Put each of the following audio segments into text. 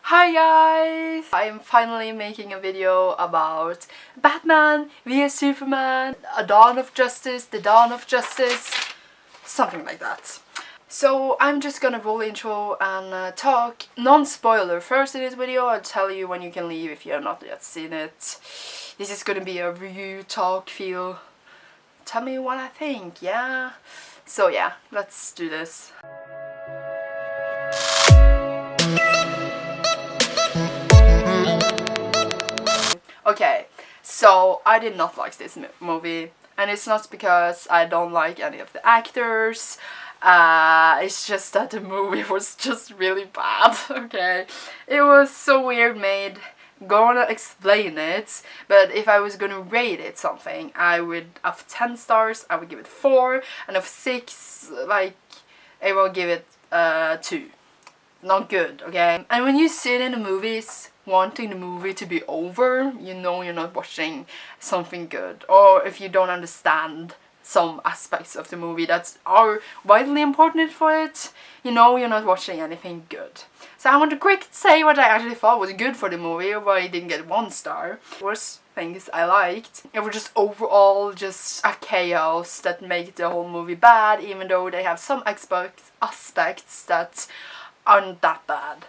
Hi guys! I'm finally making a video about Batman vs Superman, A Dawn of Justice, The Dawn of Justice, something like that. So I'm just gonna roll the intro and talk non-spoiler first in this video. I'll tell you when you can leave if you have not yet seen it. This is gonna be a review, talk, feel, tell me what I think, yeah? So yeah, let's do this. Okay, so I did not like this movie, and it's not because I don't like any of the actors. It's just that the movie was just really bad. Okay, it was so weird made. Gonna explain it, but if I was gonna rate it something, I would, of 10 stars, I would give it 4, and of 6, like, I will give it 2. Not good, okay? And when you sit in the movies wanting the movie to be over, you know you're not watching something good. Or if you don't understand some aspects of the movie that are vitally important for it, you know you're not watching anything good. So I want to quick say what I actually thought was good for the movie, why I didn't get 1 star. Worst things I liked, it was just overall just a chaos that made the whole movie bad, even though they have some aspects that aren't that bad.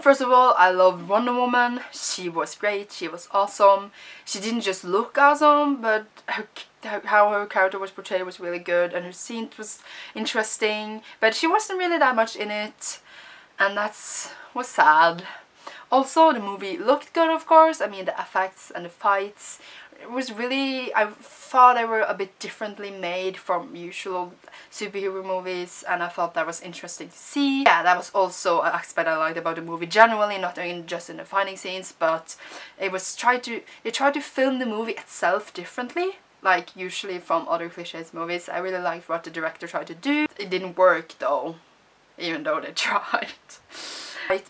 First of all, I loved Wonder Woman. She was great, she was awesome. She didn't just look awesome, but how her character was portrayed was really good, and her scene was interesting, but she wasn't really that much in it, and was sad. Also, the movie looked good, of course. I mean, the effects and the fights, it was really, I thought they were a bit differently made from usual superhero movies, and I thought that was interesting to see. Yeah, that was also an aspect I liked about the movie generally, not just in the fighting scenes, but it was they tried to film the movie itself differently, like usually from other cliches movies. I really liked what the director tried to do. It didn't work though, even though they tried.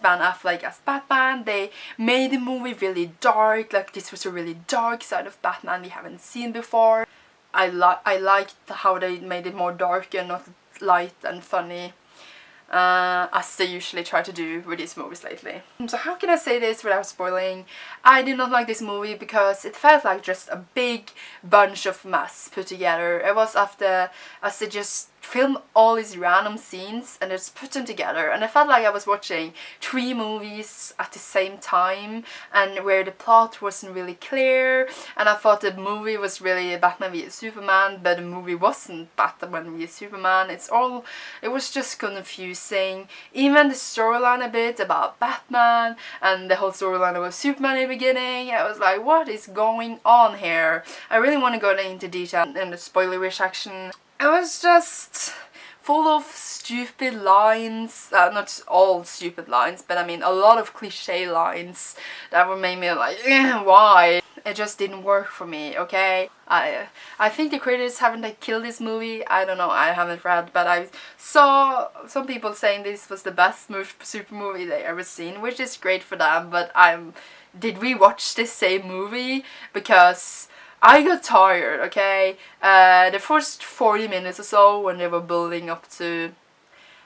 Ben Affleck as Batman, they made the movie really dark, like this was a really dark side of Batman we haven't seen before. I liked how they made it more dark and not light and funny, as they usually try to do with these movies lately. So how can I say this without spoiling? I did not like this movie because it felt like just a big bunch of mess put together. It was as they just filmed all these random scenes and just put them together, and I felt like I was watching 3 movies at the same time, and where the plot wasn't really clear, and I thought the movie was really Batman vs Superman, but the movie wasn't Batman vs Superman. It was just confusing. Even the storyline a bit about Batman and the whole storyline about Superman in the beginning, I was like, what is going on here? I really want to go into detail in the spoilery section. It was just full of stupid lines, not all stupid lines, but I mean a lot of cliche lines that were made me like, why? It just didn't work for me, okay? I think the critics haven't killed this movie, I don't know, I haven't read, but I saw some people saying this was the best super movie they ever seen, which is great for them, but did we watch this same movie? Because I got tired, okay? The first 40 minutes or so when they were building up to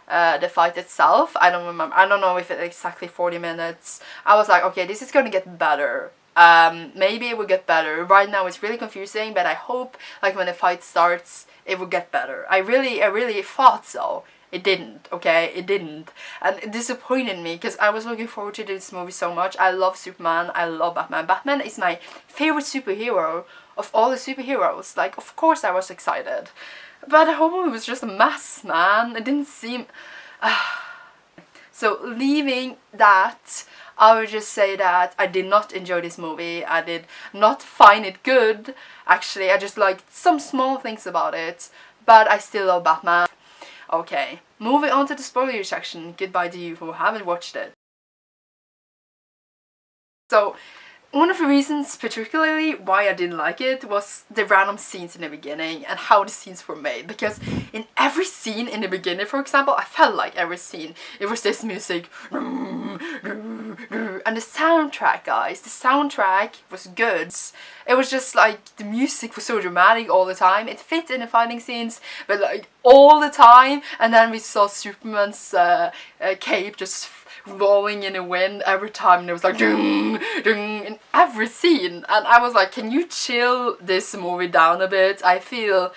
the fight itself, I don't remember, I don't know if it's exactly 40 minutes. I was like, okay, this is gonna get better. Maybe it will get better. Right now it's really confusing, but I hope like when the fight starts it will get better. I really thought so. It didn't, okay? It didn't. And it disappointed me because I was looking forward to this movie so much. I love Superman, I love Batman. Batman is my favorite superhero of all the superheroes. Like, of course I was excited. But the whole movie was just a mess, man. It didn't seem... So, leaving that, I would just say that I did not enjoy this movie. I did not find it good. Actually, I just liked some small things about it. But I still love Batman. Okay, moving on to the spoiler section. Goodbye to you who haven't watched it. So, one of the reasons particularly why I didn't like it was the random scenes in the beginning and how the scenes were made. Because in every scene in the beginning, for example, I felt like every scene, it was this music, and And the soundtrack, guys, the soundtrack was good. It was just like, the music was so dramatic all the time. It fit in the fighting scenes, but like all the time. And then we saw Superman's cape just rolling in the wind every time, and it was like ding, ding in every scene. And I was like, can you chill this movie down a bit? I feel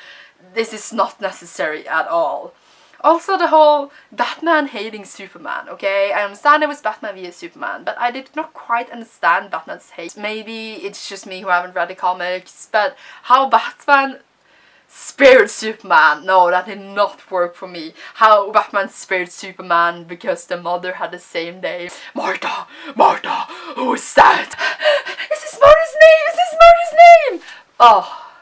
this is not necessary at all. Also, the whole Batman hating Superman, okay? I understand it was Batman vs Superman, but I did not quite understand Batman's hate. Maybe it's just me who haven't read the comics, but how Batman spared Superman, no, that did not work for me. How Batman spared Superman because the mother had the same name. Martha, Martha, who is that? Is his mother's name? Is his mother's name? Oh,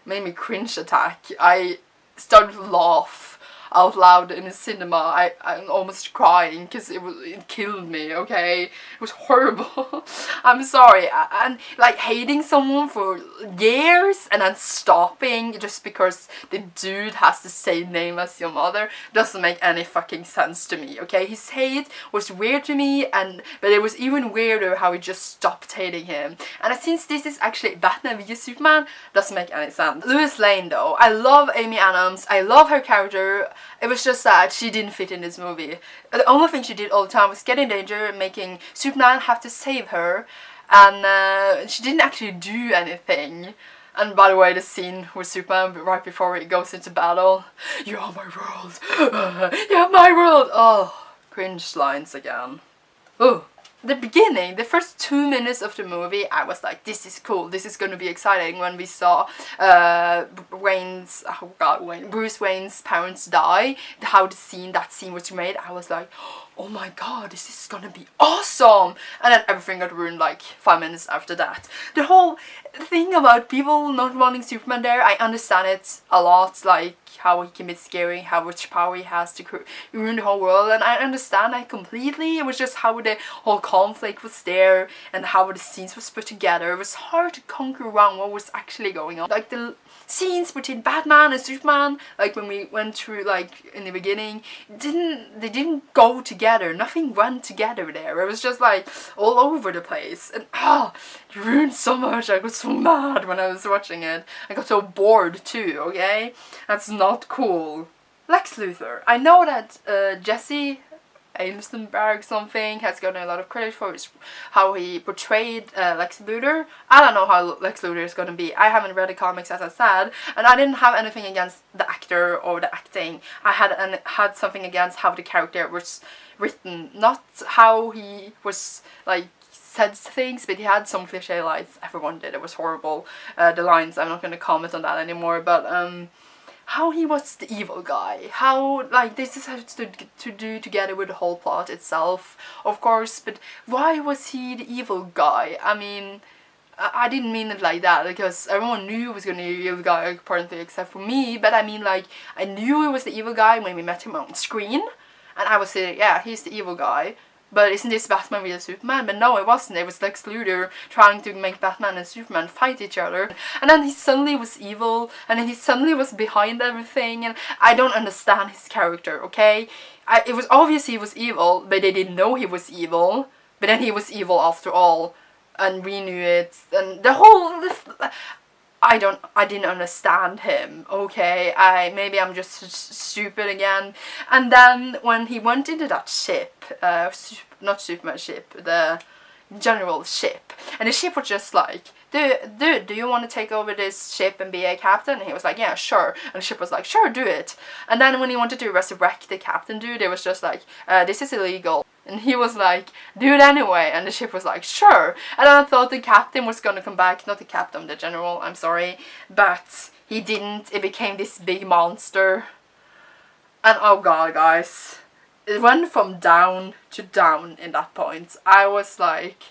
made me cringe attack. I started to laugh out loud in the cinema. I'm almost crying because it killed me, okay? It was horrible. I'm sorry. And like hating someone for years and then stopping just because the dude has the same name as your mother doesn't make any fucking sense to me, okay? His hate was weird to me, but it was even weirder how he just stopped hating him. And since this is actually Batman vs Superman, doesn't make any sense. Lois Lane though, I love Amy Adams, I love her character. It was just that she didn't fit in this movie. The only thing she did all the time was get in danger, making Superman have to save her, and she didn't actually do anything. And by the way, the scene with Superman right before he goes into battle, "You are my world, you are my world." Oh, cringe lines again. Oh. The beginning, the first 2 minutes of the movie, I was like, this is cool, this is gonna be exciting. When we saw Bruce Wayne's parents die, how that scene was made, I was like, oh my god, this is gonna be awesome. And then everything got ruined like 5 minutes after that. The whole thing about people not wanting Superman there, I understand it a lot, like how he can be scary, how much power he has to ruin the whole world, and I understand that completely. It was just how the whole conflict was there and how the scenes was put together. It was hard to conquer around what was actually going on. Like the scenes between Batman and Superman, like when we went through like in the beginning, they didn't go together. Nothing went together there. It was just like all over the place, and it ruined so much. I got so mad when I was watching it. I got so bored too, okay? That's not cool. Lex Luthor. I know that Jesse Eisenberg something has gotten a lot of credit for how he portrayed Lex Luthor. I don't know how Lex Luthor is gonna be. I haven't read the comics, as I said, and I didn't have anything against the actor or the acting. I had something against how the character was written, not how he was like said things, but he had some cliche lines. Everyone did. It was horrible. The lines, I'm not gonna comment on that anymore, but how he was the evil guy, how like this is has to do together with the whole plot itself, of course, but why was he the evil guy? I mean, I didn't mean it like that, because everyone knew he was gonna be the evil guy apparently except for me, but I mean like I knew he was the evil guy when we met him on screen, and I was saying, yeah, he's the evil guy. But isn't this Batman vs Superman? But no, it wasn't. It was Lex Luthor trying to make Batman and Superman fight each other. And then he suddenly was evil. And then he suddenly was behind everything. And I don't understand his character, okay? It was obvious he was evil, but they didn't know he was evil. But then he was evil after all. And we knew it. And the whole... I didn't understand him, okay? Maybe I'm just stupid again. And then when he went into that ship, not Superman ship, the general ship, and the ship was just like, dude, do you want to take over this ship and be a captain? And he was like, yeah, sure. And the ship was like, sure, do it. And then when he wanted to resurrect the captain dude, it was just like, this is illegal. And he was like, do it anyway. And the ship was like, sure. And I thought the captain was gonna come back. Not the captain, the general, I'm sorry. But he didn't. It became this big monster. And oh god, guys. It went from down to down in that point. I was like...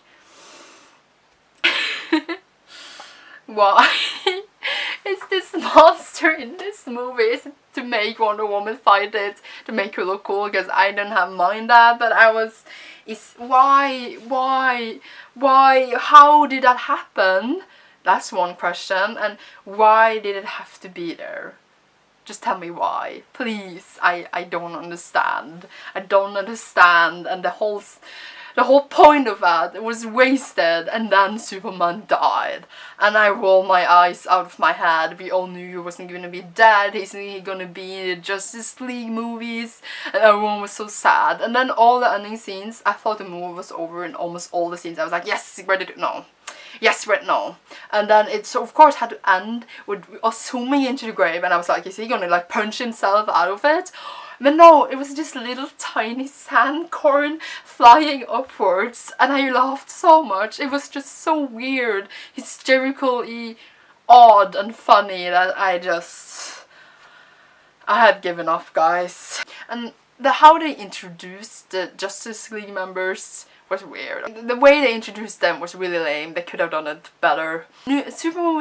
Why is this monster in this movie? Is it to make Wonder Woman fight it, to make her look cool? Because I don't have mind that, but I was... Why? How did that happen? That's one question. And why did it have to be there? Just tell me why, please. I don't understand. I don't understand. And the whole the whole point of that was wasted, and then Superman died. And I rolled my eyes out of my head. We all knew he wasn't gonna be dead, he's gonna be in the Justice League movies, and everyone was so sad. And then all the ending scenes, I thought the movie was over in almost all the scenes. I was like, yes, ready to no. Yes, right, no. And then it so of course had to end with us zooming into the grave, and I was like, is he gonna like punch himself out of it? But no, it was just a little tiny sandcorn flying upwards, and I laughed so much. It was just so weird, hysterically odd and funny that I had given up, guys. And how they introduced the Justice League members was weird. The way they introduced them was really lame. They could have done it better. New superhero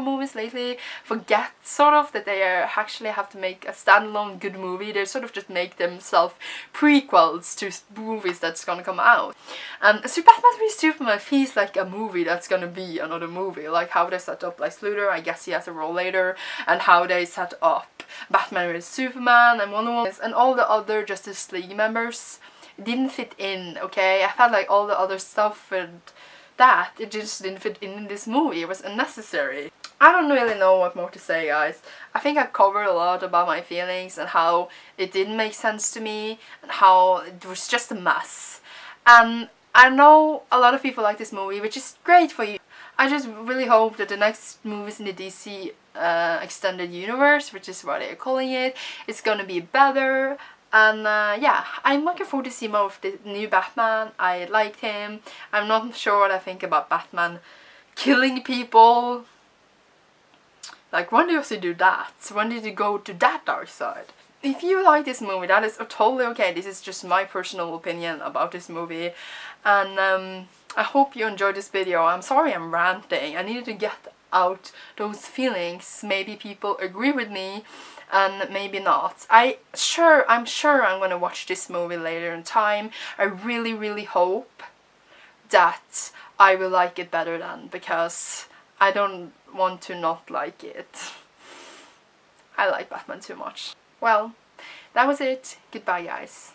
movies lately forget sort of that they actually have to make a standalone good movie. They sort of just make themselves prequels to movies that's gonna come out. And Batman v Superman feels like a movie that's gonna be another movie. Like how they set up Lex Luthor, I guess he has a role later, and how they set up Batman v Superman and Wonder Woman and all the other Justice League members. It didn't fit in, okay? I felt like all the other stuff and that, it just didn't fit in this movie. It was unnecessary. I don't really know what more to say, guys. I think I've covered a lot about my feelings and how it didn't make sense to me and how it was just a mess. And I know a lot of people like this movie, which is great for you. I just really hope that the next movies in the DC extended universe, which is what they're calling it, is gonna be better. And yeah, I'm looking forward to see more of the new Batman. I liked him. I'm not sure what I think about Batman killing people. Like, when does he do that? When did he go to that dark side? If you like this movie, that is totally okay. This is just my personal opinion about this movie. And I hope you enjoyed this video. I'm sorry I'm ranting. I needed to get out those feelings. Maybe people agree with me and maybe not. I'm sure I'm gonna watch this movie later in time. I really hope that I will like it better then, because I don't want to not like it. I like Batman too much. Well, that was it. Goodbye, guys.